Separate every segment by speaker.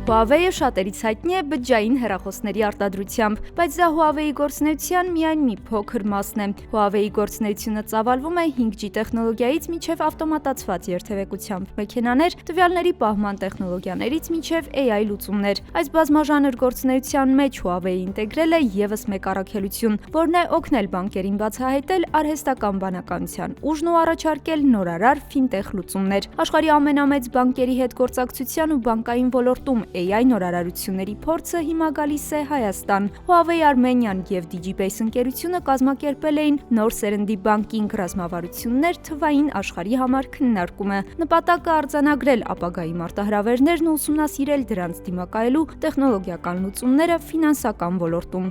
Speaker 1: Huawei-ը շատերից հայտնի է բջջային հեռախոսների արտադրությամբ, բայց դա Huawei-ի գործունեության միայն մի փոքր մասն է։ Huawei-ի գործունեությունը ծավալվում է 5G տեխնոլոգիայից մինչև ավտոմատացված երթևեկությամբ մեքենաներ, տվյալների պահման տեխնոլոգիաներից մինչև AI լուծումներ։ Այս բազմաժանր գործունեության մեջ Huawei-ը ինտեգրել է ևս մեկ առաքելություն, որն է օգնել բանկերին բացահայտել արհեստական բանականության ուժն ու առաջարկել նորարար ֆինտեխ լուծումներ։ Աշխարհի ամենամեծ բանկերի հետ գործակցության ու բանկային ոլորտում AI նորարարությունների փորձը հիմա գալիս է Հայաստան։ Huawei Armenian և DigiBase ընկերությունը կազմակերպել էին նոր սերնդի բանկինգ ռազմավարություններ թվային աշխարհի համար քննարկումը։ Նպատակը արձանագրել ապագայի մարտահրավերներն ու ուսումնասիրել դրանց դիմակայելու տեխնոլոգիական լուծումները ֆինանսական ոլորտում։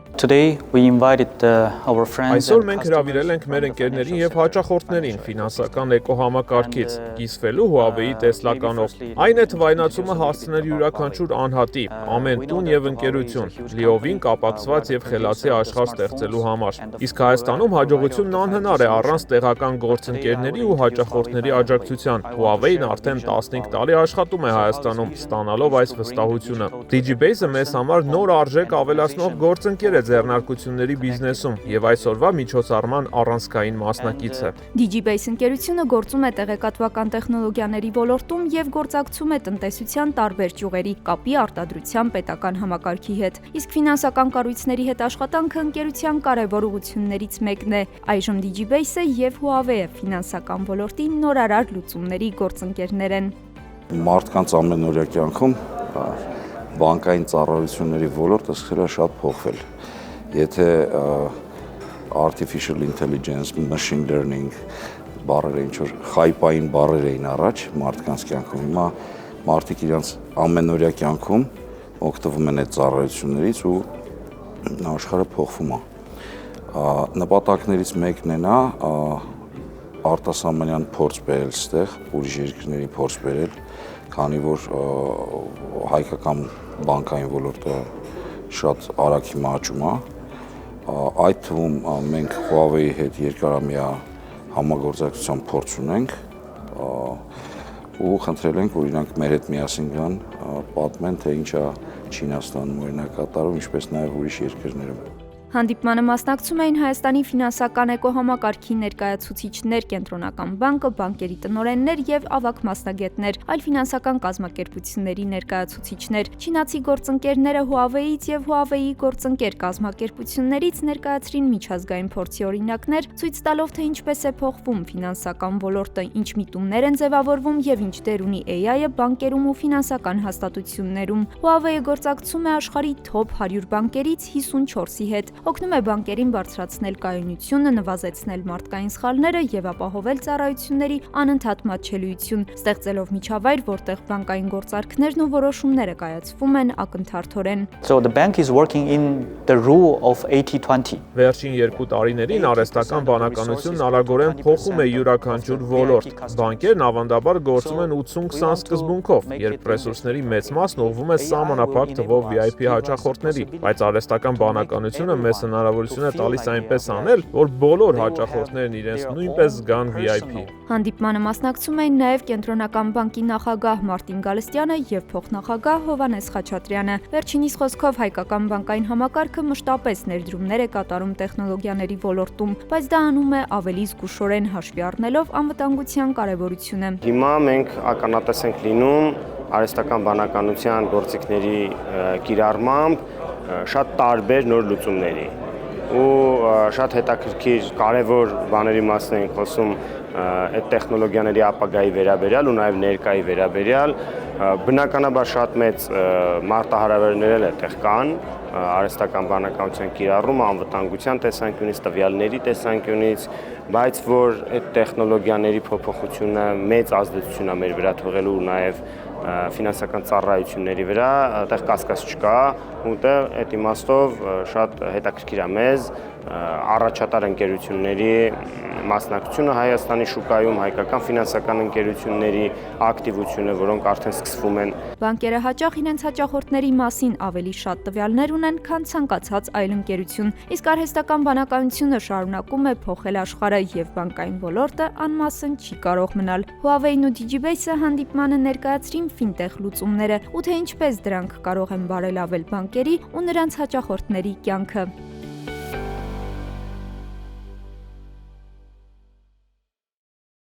Speaker 2: Այսօր մենք հրավիրել ենք մեր ընկերներին և հաճախորդներին ֆինանսական էկոհամակարգից կիսվելու Huawei-ի տեսլականով։ Այն է թվայնացումը հասցնել յուրաքանչյուր անհատի, ամեն տուն և ընկերություն, լիովին կապակցված և խելացի աշխարհ ստեղծելու համար։ Իսկ Հայաստանում հաջողությունն անհնար է առանց տեղական գործընկերների ու հաճախորդների աջակցության։ Huawei-ն արդեն 15 տարի աշխատում է Հայաստանում, ստանալով այս վստահությունը։ DigiBase-ը մեզ համար նոր արժեք ավելացնող գործընկեր է ձեռնարկությունների բիզնեսում և այսօրվա միջոցառման առանցքային մասնակից է։
Speaker 1: DigiBase ընկերությունը գործում է տեղեկատվական տեխնոլոգիաների ոլորտում և գործակցում է տնտեսության տարբեր ճյուղերի, կապի արտադրության պետական համակարգի հետ։ Իսկ ֆինանսական կառույցների հետ աշխատանքը ընկերության կարևոր ուղղություններից մեկն է։ Այժմ DigiBase-ը և Huawei-ը ֆինանսական ոլորտի նորարար լուծումների գործընկերներ են։
Speaker 3: Մարդկանց ամենօրյա կյանքում բանկային ծառայությունների ոլորտը սկսել է շատ փոխվել։ Եթե artificial intelligence, machine learning բառերը ինչ-որ խայպային բառեր էին առաջ մարդկանց կյանքում, հիմա մարդիկ իրենց ամենօրյա կյանքում օգտվում են այդ ծառայություններից ու աշխարհը փոխվում է։ Նպատակներից մեկն է նա արտասահմանյան փորձ բերել ստեղ, ուրիշ երկրների փորձ բերել, քանի որ հայկական բանկային ոլորտը շատ արագ հիմա աճում է։ Այդ թվում մենք Huawei-ի հետ երկարամյա համագործակցության փորձ ունենք ու խնդրել ենք, որ իրանք մեր հետ միասին գան, պատմեն, թե ինչ է Չինաստանում օրինակ կատարում, ինչպես նաև ուրիշ երկրներում։
Speaker 1: Հանդիպմանը մասնակցում էին Հայաստանի ֆինանսական էկոհամակարգի ներկայացուցիչներ, Կենտրոնական բանկը, բանկերի տնօրեններ և ավագ մասնագետներ, այլ ֆինանսական կազմակերպությունների ներկայացուցիչներ։ Չինացի գործընկերները Huawei-ից և Huawei-ի գործընկեր կազմակերպություններից ներկայացրին միջազգային փորձի օրինակներ, ցույց տալով, թե ինչպես է փոխվում ֆինանսական ոլորտը, ինչ միտումներ են ձևավորվում և ինչ դեր ունի AI-ը բանկերում ու ֆինանսական հաստատություններում։ Huawei-ը գործակցում է աշխարհի թոփ 100 բանկերից 54-ի հետ։ Օգնում է բանկերին բարձրացնել կայունությունը, նվազեցնել մարդկային սխալները և ապահովել ծառայությունների անընդհատ մատչելիություն, ստեղծելով միջավայր, որտեղ բանկային գործարքներն ու որոշումները կայացվում են ակնթարթորեն։
Speaker 2: Վերջին 2 տարիներին արհեստական բանականությունն արագորեն փոխում է յուրաքանչյուր ոլորտ։ Բանկերն ավանդաբար գործում են 80-20 սկզբունքով, երբ ռեսուրսների մեծ մասն ուղղվում է սահմանափակ թվով VIP հաճախորդների, բայց արհեստական բանականությունը մեզ հնարավորություն է տալիս այնպես անել, որ բոլոր հաճախորդներն իրենց նույնպես զգան VIP։
Speaker 1: Հանդիպմանը մասնակցում էին նաև Կենտրոնական բանկի նախագահ Մարտին Գալստյանը և փոխնախագահ Հովհաննես Խաչատրյանը։ Վերջինիս խոսքով հայկական բանկային համակարգը մշտապես ներդրումներ է կատարում տեխնոլոգիաների ոլորտում, բայց դա անում է ավելի զգուշորեն հաշվի առնելով անվտանգության կարևորությունը։
Speaker 4: Հիմա մենք ականատես ենք լինում արհեստական բանականության գործիքների կիրառմամբ շատ տարբեր նոր լուծումների ու շատ հետաքրքիր կարևոր բաների մասին ենք խոսում այդ տեխնոլոգիաների ապագայի վերաբերյալ ու նաև ներկայի վերաբերյալ բնականաբար շատ մեծ մարտահրավերներ էլ այդտեղ կան արհեստական բանականության կիրառումը անվտանգության տեսանկյունից, տվյալների տեսանկյունից, բայց որ այդ տեխնոլոգիաների փոփոխությունը մեծ ազդեցություն է մեր վրա թողելու նաև ֆինանսական ծառայությունների վրա, այդտեղ կասկած չկա, ու այդ իմաստով շատ հետաքրքիր է մեզ առաջատար ընկերությունների մասնակցությունը Հայաստանի շուկայում, հայկական ֆինանսական ընկերությունների ակտիվությունը, որոնք արդեն սկսվում են։
Speaker 1: Բանկերը հաճախ իրենց հաճախորդների մասին ավելի շատ տվյալներ ունեն, քան ցանկացած այլ ընկերություն, իսկ արհեստական բանականությունը շարունակում է փոխել աշխարհը եւ բանկային ոլորտը անմասն չի կարող մնալ։ Huawei-ն ու Digibase-ը հանդիպմանը ներկայացրին ֆինտեխ լուծումները ու թե ինչպես դրանք կարող են բարելավել բանկերի ու նրանց հաճախորդների կյանքը։